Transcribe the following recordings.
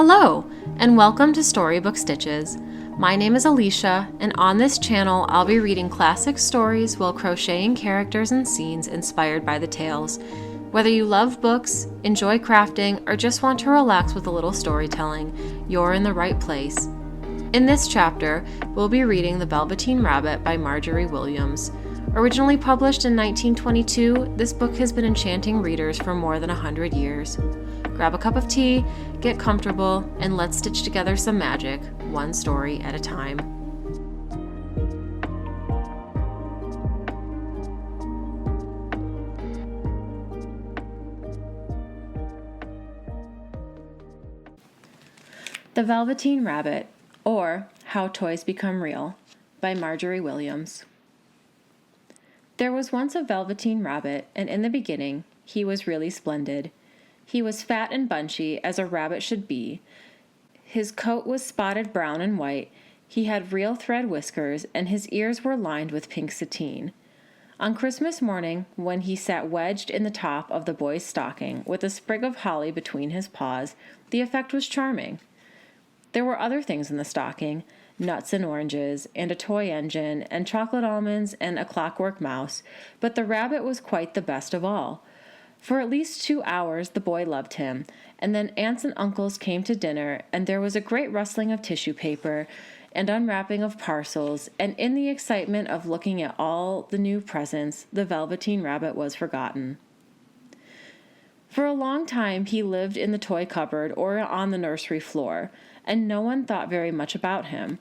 Hello, and welcome to Storybook Stitches. My name is Alicia, and on this channel I'll be reading classic stories while crocheting characters and scenes inspired by the tales. Whether you love books, enjoy crafting, or just want to relax with a little storytelling, you're in the right place. In this chapter, we'll be reading The Velveteen Rabbit by Margery Williams. Originally published in 1922, this book has been enchanting readers for more than 100 years. Grab a cup of tea, get comfortable, and let's stitch together some magic, one story at a time. The Velveteen Rabbit, or How Toys Become Real, by Margery Williams. There was once a Velveteen Rabbit, and in the beginning, he was really splendid. He was fat and bunchy, as a rabbit should be. His coat was spotted brown and white. He had real thread whiskers, and his ears were lined with pink sateen. On Christmas morning, when he sat wedged in the top of the boy's stocking, with a sprig of holly between his paws, the effect was charming. There were other things in the stocking, nuts and oranges, and a toy engine, and chocolate almonds, and a clockwork mouse, but the rabbit was quite the best of all. For at least 2 hours the boy loved him, and then aunts and uncles came to dinner, and there was a great rustling of tissue paper and unwrapping of parcels, and in the excitement of looking at all the new presents, the Velveteen Rabbit was forgotten. For a long time he lived in the toy cupboard or on the nursery floor, and no one thought very much about him.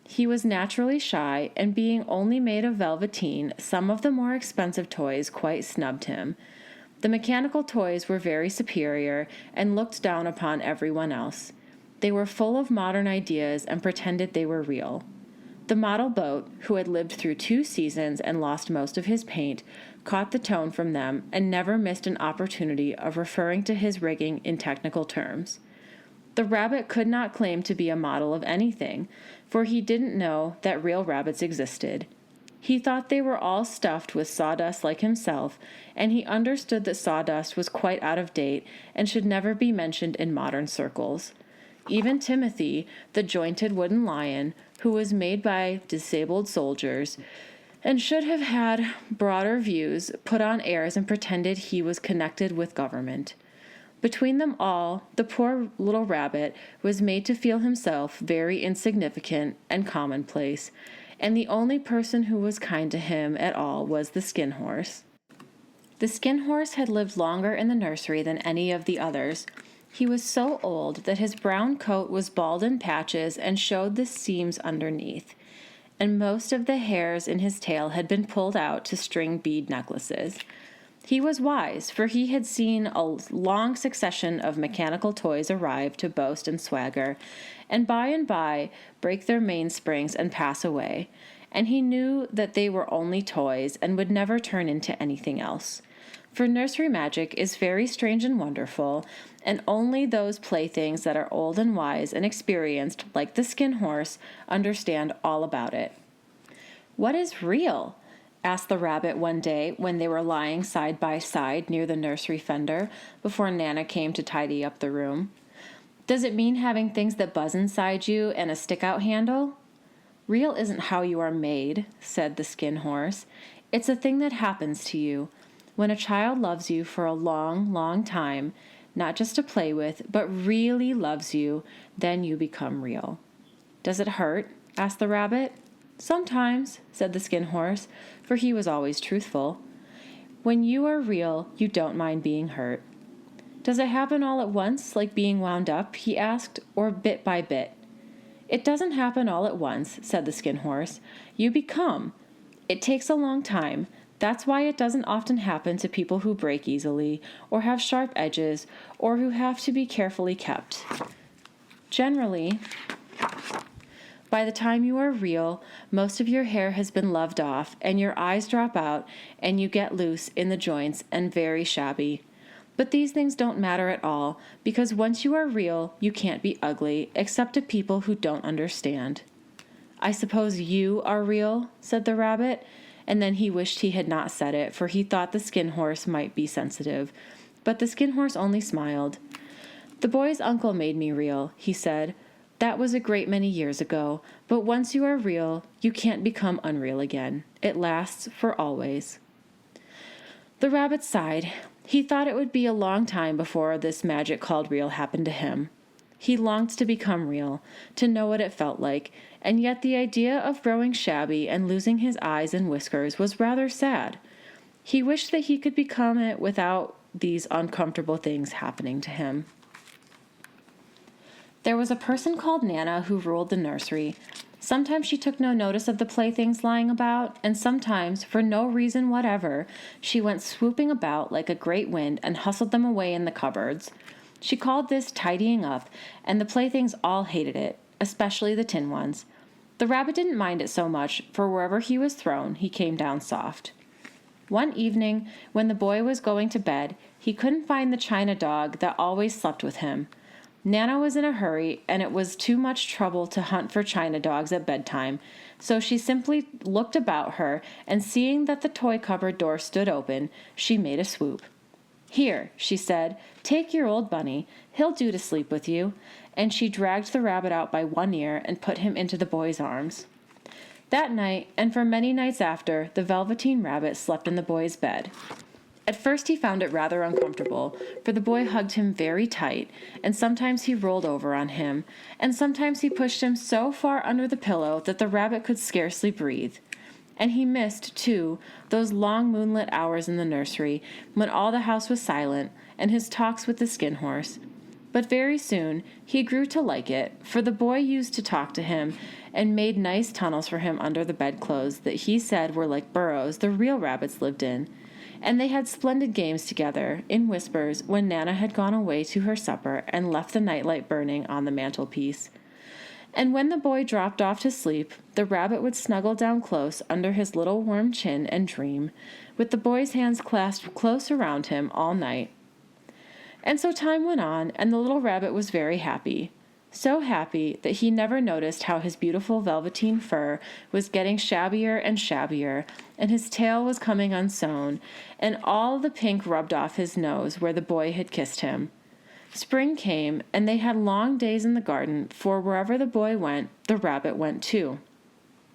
He was naturally shy, and being only made of velveteen, some of the more expensive toys quite snubbed him. The mechanical toys were very superior and looked down upon everyone else. They were full of modern ideas and pretended they were real. The model boat, who had lived through 2 seasons and lost most of his paint, caught the tone from them and never missed an opportunity of referring to his rigging in technical terms. The rabbit could not claim to be a model of anything, for he didn't know that real rabbits existed. He thought they were all stuffed with sawdust like himself, and he understood that sawdust was quite out of date and should never be mentioned in modern circles. Even Timothy, the jointed wooden lion, who was made by disabled soldiers, and should have had broader views, put on airs and pretended he was connected with government. Between them all, the poor little rabbit was made to feel himself very insignificant and commonplace, and the only person who was kind to him at all was the Skin Horse. The Skin Horse had lived longer in the nursery than any of the others. He was so old that his brown coat was bald in patches and showed the seams underneath, and most of the hairs in his tail had been pulled out to string bead necklaces. He was wise, for he had seen a long succession of mechanical toys arrive to boast and swagger, and by break their mainsprings and pass away, and he knew that they were only toys and would never turn into anything else. For nursery magic is very strange and wonderful, and only those playthings that are old and wise and experienced, like the Skin Horse, understand all about it. "What is real?" asked the rabbit one day when they were lying side by side near the nursery fender before Nana came to tidy up the room. "Does it mean having things that buzz inside you and a stick-out handle?" "Real isn't how you are made," said the Skin Horse. "It's a thing that happens to you. When a child loves you for a long, long time, not just to play with, but really loves you, then you become real." "Does it hurt?" asked the rabbit. "Sometimes," said the Skin Horse, for he was always truthful. "When you are real, you don't mind being hurt." "Does it happen all at once, like being wound up?" he asked, "or bit by bit?" "It doesn't happen all at once," said the Skin Horse. "You become. It takes a long time. That's why it doesn't often happen to people who break easily, or have sharp edges, or who have to be carefully kept. Generally, by the time you are real, most of your hair has been loved off, and your eyes drop out, and you get loose in the joints and very shabby. But these things don't matter at all, because once you are real, you can't be ugly, except to people who don't understand." "I suppose you are real?" said the rabbit, and then he wished he had not said it, for he thought the Skin Horse might be sensitive. But the Skin Horse only smiled. "The boy's uncle made me real," he said. "That was a great many years ago, but once you are real, you can't become unreal again. It lasts for always." The rabbit sighed. He thought it would be a long time before this magic called real happened to him. He longed to become real, to know what it felt like, and yet the idea of growing shabby and losing his eyes and whiskers was rather sad. He wished that he could become it without these uncomfortable things happening to him. There was a person called Nana who ruled the nursery. Sometimes she took no notice of the playthings lying about, and sometimes, for no reason whatever, she went swooping about like a great wind and hustled them away in the cupboards. She called this tidying up, and the playthings all hated it, especially the tin ones. The rabbit didn't mind it so much, for wherever he was thrown, he came down soft. One evening, when the boy was going to bed, he couldn't find the china dog that always slept with him. Nana was in a hurry, and it was too much trouble to hunt for china dogs at bedtime, so she simply looked about her, and seeing that the toy cupboard door stood open, she made a swoop. "Here," she said, "take your old bunny. He'll do to sleep with you." And she dragged the rabbit out by one ear and put him into the boy's arms. That night, and for many nights after, the Velveteen Rabbit slept in the boy's bed. At first he found it rather uncomfortable, for the boy hugged him very tight, and sometimes he rolled over on him, and sometimes he pushed him so far under the pillow that the rabbit could scarcely breathe. And he missed, too, those long moonlit hours in the nursery when all the house was silent, and his talks with the skin horse. But very soon he grew to like it, for the boy used to talk to him and made nice tunnels for him under the bedclothes that he said were like burrows the real rabbits lived in. And they had splendid games together, in whispers, when Nana had gone away to her supper and left the nightlight burning on the mantelpiece. And when the boy dropped off to sleep, the rabbit would snuggle down close under his little warm chin and dream, with the boy's hands clasped close around him all night. And so time went on, and the little rabbit was very happy. So happy that he never noticed how his beautiful velveteen fur was getting shabbier and shabbier, and his tail was coming unsewn, and all the pink rubbed off his nose where the boy had kissed him. Spring came, and they had long days in the garden, for wherever the boy went, the rabbit went too.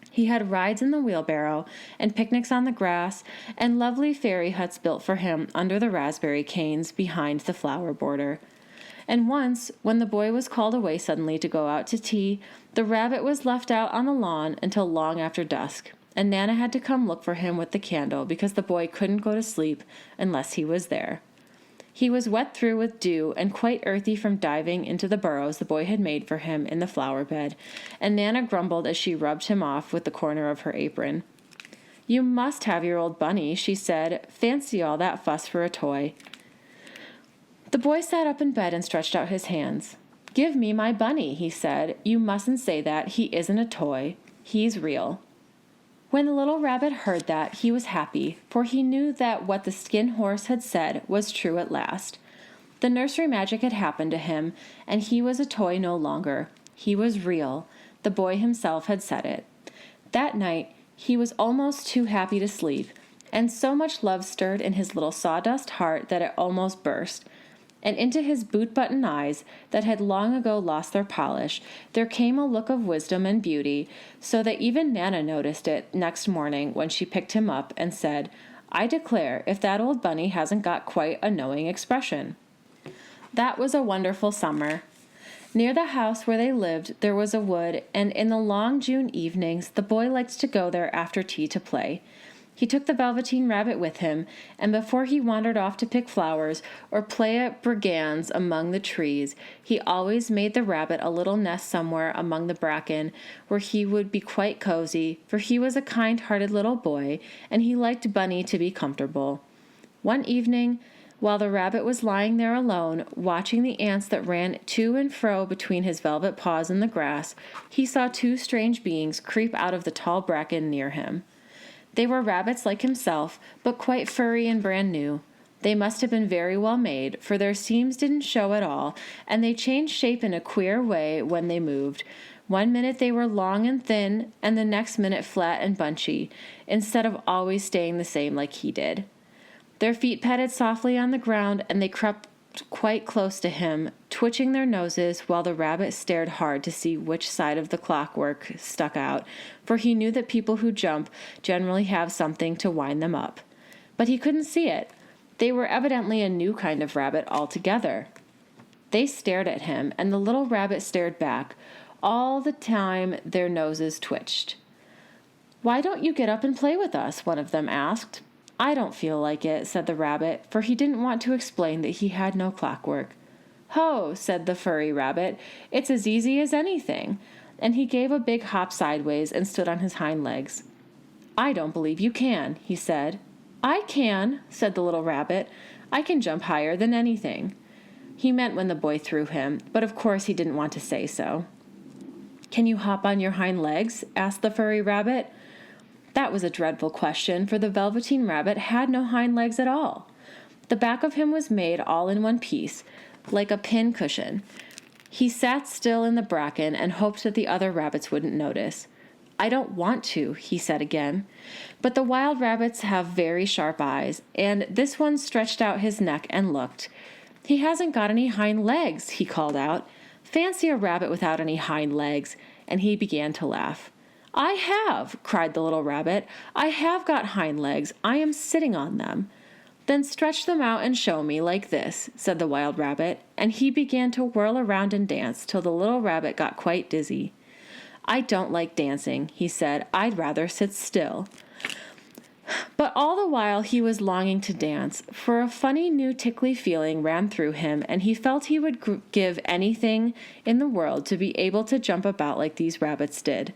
He had rides in the wheelbarrow, and picnics on the grass, and lovely fairy huts built for him under the raspberry canes behind the flower border. And once, when the boy was called away suddenly to go out to tea, the rabbit was left out on the lawn until long after dusk, and Nana had to come look for him with the candle because the boy couldn't go to sleep unless he was there. He was wet through with dew and quite earthy from diving into the burrows the boy had made for him in the flower bed, and Nana grumbled as she rubbed him off with the corner of her apron. "You must have your old bunny," she said. "Fancy all that fuss for a toy." The boy sat up in bed and stretched out his hands. "Give me my bunny," he said. "You mustn't say that. He isn't a toy. He's real." When the little rabbit heard that, he was happy, for he knew that what the skin horse had said was true at last. The nursery magic had happened to him, and he was a toy no longer. He was real. The boy himself had said it. That night, he was almost too happy to sleep, and so much love stirred in his little sawdust heart that it almost burst. And into his boot-button eyes, that had long ago lost their polish, there came a look of wisdom and beauty, so that even Nana noticed it next morning when she picked him up and said, "I declare if that old bunny hasn't got quite a knowing expression." That was a wonderful summer. Near the house where they lived there was a wood, and in the long June evenings the boy liked to go there after tea to play. He took the Velveteen Rabbit with him, and before he wandered off to pick flowers or play at brigands among the trees, he always made the rabbit a little nest somewhere among the bracken where he would be quite cozy, for he was a kind-hearted little boy, and he liked Bunny to be comfortable. One evening, while the rabbit was lying there alone, watching the ants that ran to and fro between his velvet paws in the grass, he saw two strange beings creep out of the tall bracken near him. They were rabbits like himself, but quite furry and brand new. They must have been very well made, for their seams didn't show at all, and they changed shape in a queer way when they moved. One minute they were long and thin, and the next minute flat and bunchy, instead of always staying the same like he did. Their feet patted softly on the ground, and they crept quite close to him, twitching their noses while the rabbit stared hard to see which side of the clockwork stuck out, for he knew that people who jump generally have something to wind them up. But he couldn't see it. They were evidently a new kind of rabbit altogether. They stared at him, and the little rabbit stared back. All the time their noses twitched. "Why don't you get up and play with us?" one of them asked. "I don't feel like it," said the rabbit, for he didn't want to explain that he had no clockwork. "Ho," said the furry rabbit, "it's as easy as anything," and he gave a big hop sideways and stood on his hind legs. "I don't believe you can," he said. "I can," said the little rabbit. "I can jump higher than anything." He meant when the boy threw him, but of course he didn't want to say so. "Can you hop on your hind legs?" asked the furry rabbit. That was a dreadful question, for the Velveteen Rabbit had no hind legs at all. The back of him was made all in one piece, like a pin cushion. He sat still in the bracken and hoped that the other rabbits wouldn't notice. "I don't want to," he said again. But the wild rabbits have very sharp eyes, and this one stretched out his neck and looked. "He hasn't got any hind legs," he called out. "Fancy a rabbit without any hind legs," and he began to laugh. "I have," cried the little rabbit. "I have got hind legs. I am sitting on them." "Then stretch them out and show me, like this," said the wild rabbit, and he began to whirl around and dance till the little rabbit got quite dizzy. "I don't like dancing," he said. "I'd rather sit still." But all the while he was longing to dance, for a funny new tickly feeling ran through him, and he felt he would give anything in the world to be able to jump about like these rabbits did.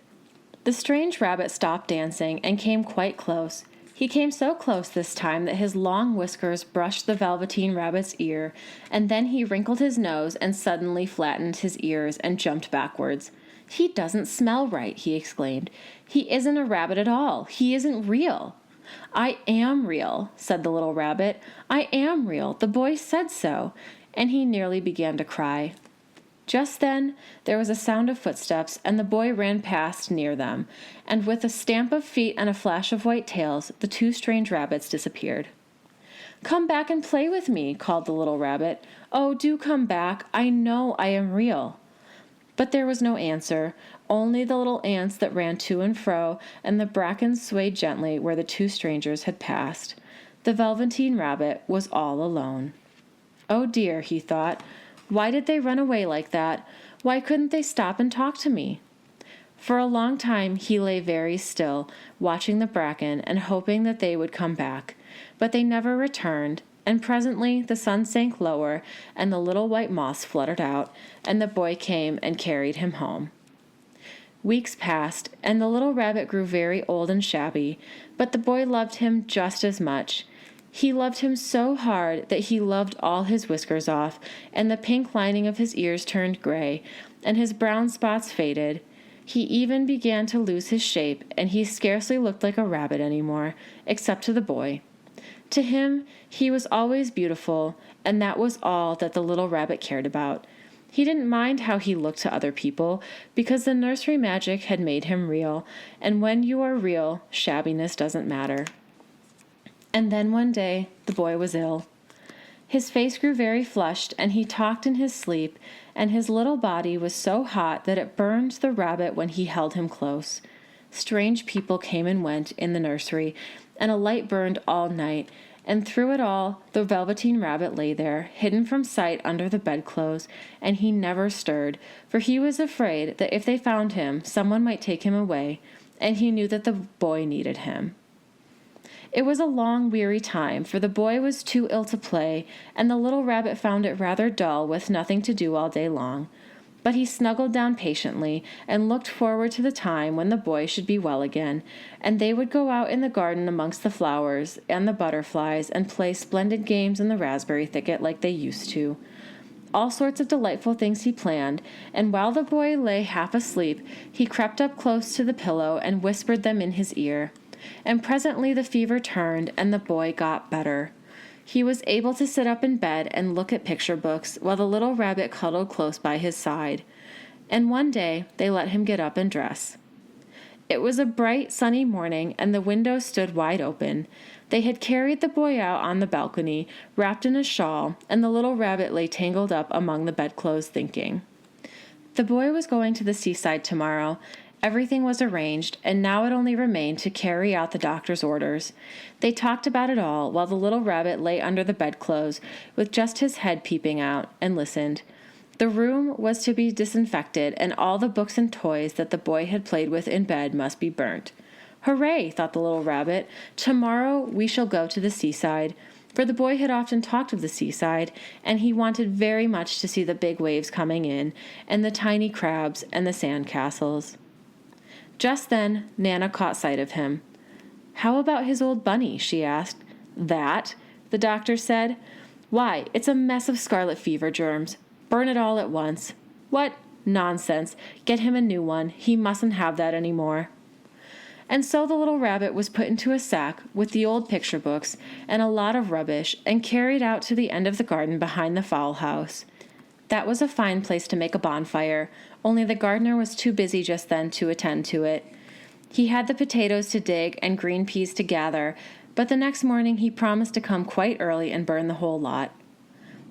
The strange rabbit stopped dancing and came quite close. He came so close this time that his long whiskers brushed the Velveteen Rabbit's ear, and then he wrinkled his nose and suddenly flattened his ears and jumped backwards. "He doesn't smell right," he exclaimed. "He isn't a rabbit at all. He isn't real." "I am real," said the little rabbit. "I am real. The boy said so." And he nearly began to cry. Just then there was a sound of footsteps, and the boy ran past near them, and with a stamp of feet and a flash of white tails, the two strange rabbits disappeared. "Come back and play with me," called the little rabbit. "Oh, do come back. I know I am real." But there was no answer, only the little ants that ran to and fro, and the bracken swayed gently where the two strangers had passed. The Velveteen Rabbit was all alone. "Oh dear," he thought, "why did they run away like that? Why couldn't they stop and talk to me?" For a long time he lay very still, watching the bracken and hoping that they would come back, but they never returned. And presently the sun sank lower, and the little white moths fluttered out, and the boy came and carried him home. Weeks passed, and the little rabbit grew very old and shabby, but the boy loved him just as much. He loved him so hard that he loved all his whiskers off, and the pink lining of his ears turned gray, and his brown spots faded. He even began to lose his shape, and he scarcely looked like a rabbit any more, except to the boy. To him, he was always beautiful, and that was all that the little rabbit cared about. He didn't mind how he looked to other people, because the nursery magic had made him real, and when you are real, shabbiness doesn't matter. And then one day, the boy was ill. His face grew very flushed, and he talked in his sleep, and his little body was so hot that it burned the rabbit when he held him close. Strange people came and went in the nursery, and a light burned all night, and through it all the Velveteen Rabbit lay there, hidden from sight under the bedclothes, and he never stirred, for he was afraid that if they found him, someone might take him away, and he knew that the boy needed him. It was a long, weary time, for the boy was too ill to play, and the little rabbit found it rather dull with nothing to do all day long. But he snuggled down patiently and looked forward to the time when the boy should be well again, and they would go out in the garden amongst the flowers and the butterflies and play splendid games in the raspberry thicket like they used to. All sorts of delightful things he planned, and while the boy lay half asleep, he crept up close to the pillow and whispered them in his ear. And presently the fever turned, and the boy got better. He was able to sit up in bed and look at picture books, while the little rabbit cuddled close by his side. And one day they let him get up and dress. It was a bright, sunny morning, and the window stood wide open. They had carried the boy out on the balcony, wrapped in a shawl, and the little rabbit lay tangled up among the bedclothes thinking. The boy was going to the seaside tomorrow. Everything was arranged, and now it only remained to carry out the doctor's orders. They talked about it all while the little rabbit lay under the bedclothes, with just his head peeping out, and listened. The room was to be disinfected, and all the books and toys that the boy had played with in bed must be burnt. "Hooray!" thought the little rabbit. "Tomorrow we shall go to the seaside." For the boy had often talked of the seaside, and he wanted very much to see the big waves coming in, and the tiny crabs, and the sand castles. Just then Nana caught sight of him. "How about his old bunny?" she asked. "That?" the doctor said. "Why, it's a mess of scarlet fever germs. Burn it all at once." "What? Nonsense. Get him a new one. He mustn't have that any more." And so the little rabbit was put into a sack with the old picture books and a lot of rubbish and carried out to the end of the garden behind the fowl house. That was a fine place to make a bonfire, only the gardener was too busy just then to attend to it. He had the potatoes to dig and green peas to gather, but the next morning he promised to come quite early and burn the whole lot.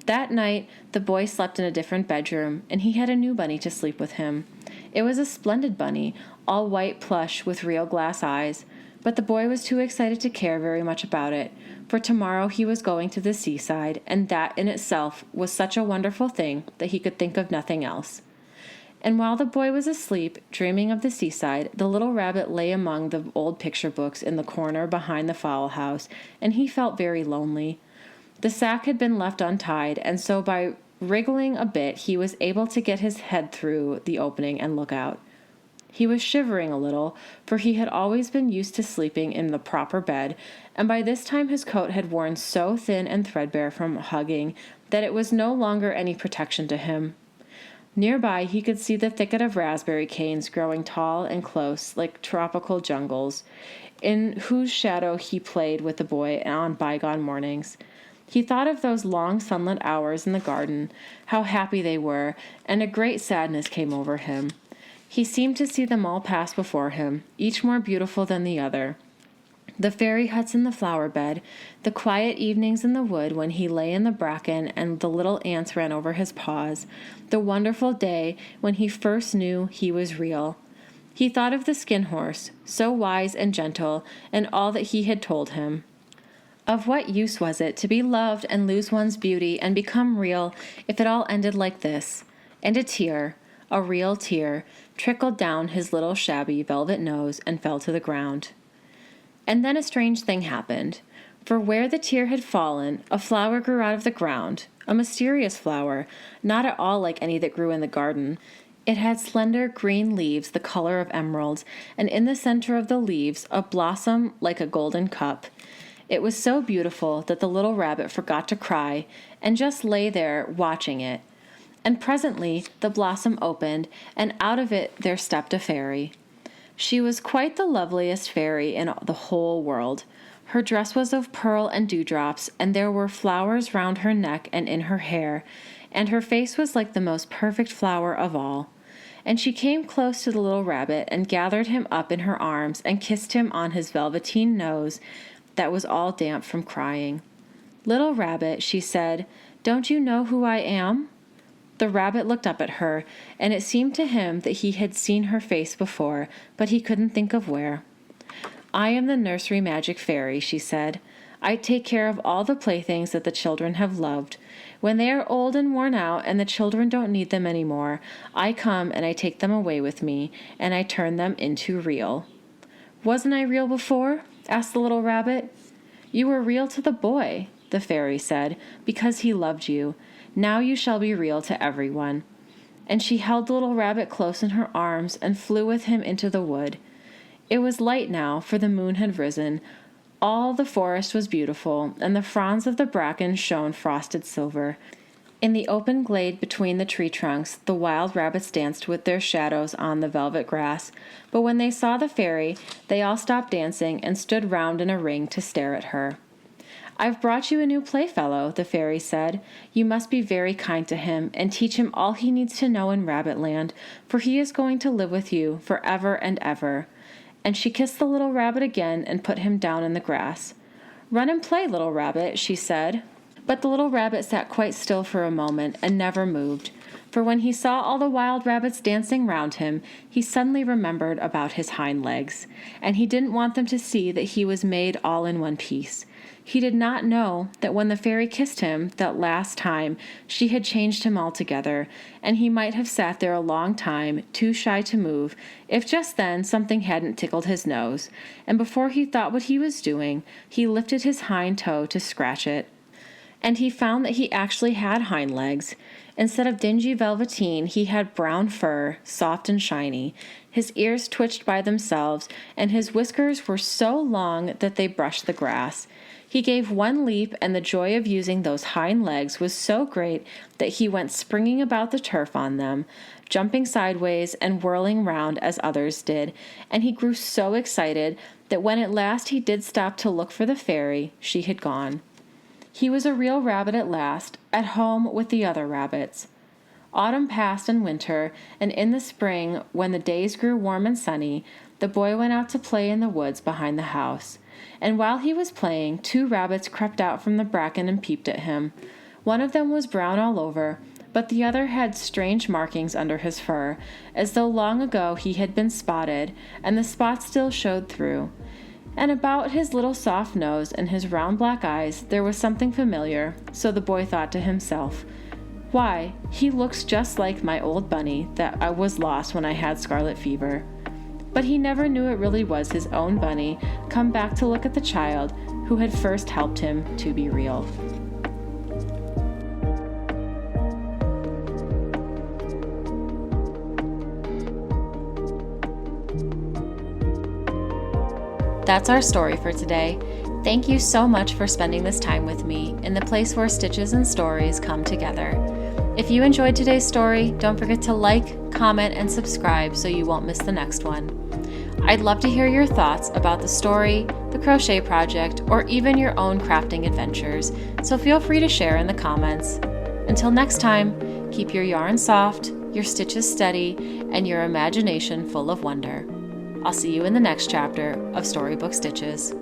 That night the boy slept in a different bedroom, and he had a new bunny to sleep with him. It was a splendid bunny, all white plush with real glass eyes, but the boy was too excited to care very much about it, for tomorrow he was going to the seaside, and that in itself was such a wonderful thing that he could think of nothing else. And while the boy was asleep, dreaming of the seaside, the little rabbit lay among the old picture books in the corner behind the fowl house, and he felt very lonely. The sack had been left untied, and so by wriggling a bit he was able to get his head through the opening and look out. He was shivering a little, for he had always been used to sleeping in the proper bed, and by this time his coat had worn so thin and threadbare from hugging that it was no longer any protection to him. Nearby he could see the thicket of raspberry canes growing tall and close like tropical jungles, in whose shadow he played with the boy on bygone mornings. He thought of those long sunlit hours in the garden, how happy they were, and a great sadness came over him. He seemed to see them all pass before him, each more beautiful than the other. The fairy huts in the flower bed, the quiet evenings in the wood when he lay in the bracken and the little ants ran over his paws, the wonderful day when he first knew he was real. He thought of the skin horse, so wise and gentle, and all that he had told him. Of what use was it to be loved and lose one's beauty and become real if it all ended like this? And a tear, a real tear, trickled down his little shabby velvet nose and fell to the ground. And then a strange thing happened, for where the tear had fallen, a flower grew out of the ground, a mysterious flower, not at all like any that grew in the garden. It had slender green leaves the color of emeralds, and in the center of the leaves a blossom like a golden cup. It was so beautiful that the little rabbit forgot to cry and just lay there watching it. And presently the blossom opened, and out of it there stepped a fairy. She was quite the loveliest fairy in the whole world. Her dress was of pearl and dewdrops, and there were flowers round her neck and in her hair, and her face was like the most perfect flower of all. And she came close to the little rabbit and gathered him up in her arms and kissed him on his velveteen nose that was all damp from crying. "Little rabbit," she said, "don't you know who I am?" The rabbit looked up at her, and it seemed to him that he had seen her face before, but he couldn't think of where. "I am the nursery magic fairy," she said. "I take care of all the playthings that the children have loved. When they are old and worn out and the children don't need them any more, I come and I take them away with me, and I turn them into real." "Wasn't I real before?" asked the little rabbit. "You were real to the boy," the fairy said, "because he loved you. Now you shall be real to everyone." And she held the little rabbit close in her arms and flew with him into the wood. It was light now, for the moon had risen. All the forest was beautiful, and the fronds of the bracken shone frosted silver. In the open glade between the tree trunks, the wild rabbits danced with their shadows on the velvet grass, but when they saw the fairy, they all stopped dancing and stood round in a ring to stare at her. "I've brought you a new playfellow," the fairy said. "You must be very kind to him and teach him all he needs to know in Rabbitland, for he is going to live with you forever and ever." And she kissed the little rabbit again and put him down in the grass. "Run and play, little rabbit," she said. But the little rabbit sat quite still for a moment and never moved, for when he saw all the wild rabbits dancing round him, he suddenly remembered about his hind legs, and he didn't want them to see that he was made all in one piece. He did not know that when the fairy kissed him that last time, she had changed him altogether, and he might have sat there a long time, too shy to move, if just then something hadn't tickled his nose, and before he thought what he was doing, he lifted his hind toe to scratch it. And he found that he actually had hind legs. Instead of dingy velveteen, he had brown fur, soft and shiny. His ears twitched by themselves, and his whiskers were so long that they brushed the grass. He gave one leap, and the joy of using those hind legs was so great that he went springing about the turf on them, jumping sideways and whirling round as others did, and he grew so excited that when at last he did stop to look for the fairy, she had gone. He was a real rabbit at last, at home with the other rabbits. Autumn passed and winter, and in the spring, when the days grew warm and sunny, the boy went out to play in the woods behind the house. And while he was playing, 2 rabbits crept out from the bracken and peeped at him. One of them was brown all over, but the other had strange markings under his fur, as though long ago he had been spotted, and the spots still showed through. And about his little soft nose and his round black eyes there was something familiar, so the boy thought to himself, "Why, he looks just like my old bunny that I was lost when I had scarlet fever." But he never knew it really was his own bunny come back to look at the child who had first helped him to be real. That's our story for today. Thank you so much for spending this time with me in the place where stitches and stories come together. If you enjoyed today's story, don't forget to like, comment, and subscribe so you won't miss the next one. I'd love to hear your thoughts about the story, the crochet project, or even your own crafting adventures, so feel free to share in the comments. Until next time, keep your yarn soft, your stitches steady, and your imagination full of wonder. I'll see you in the next chapter of Storybook Stitches.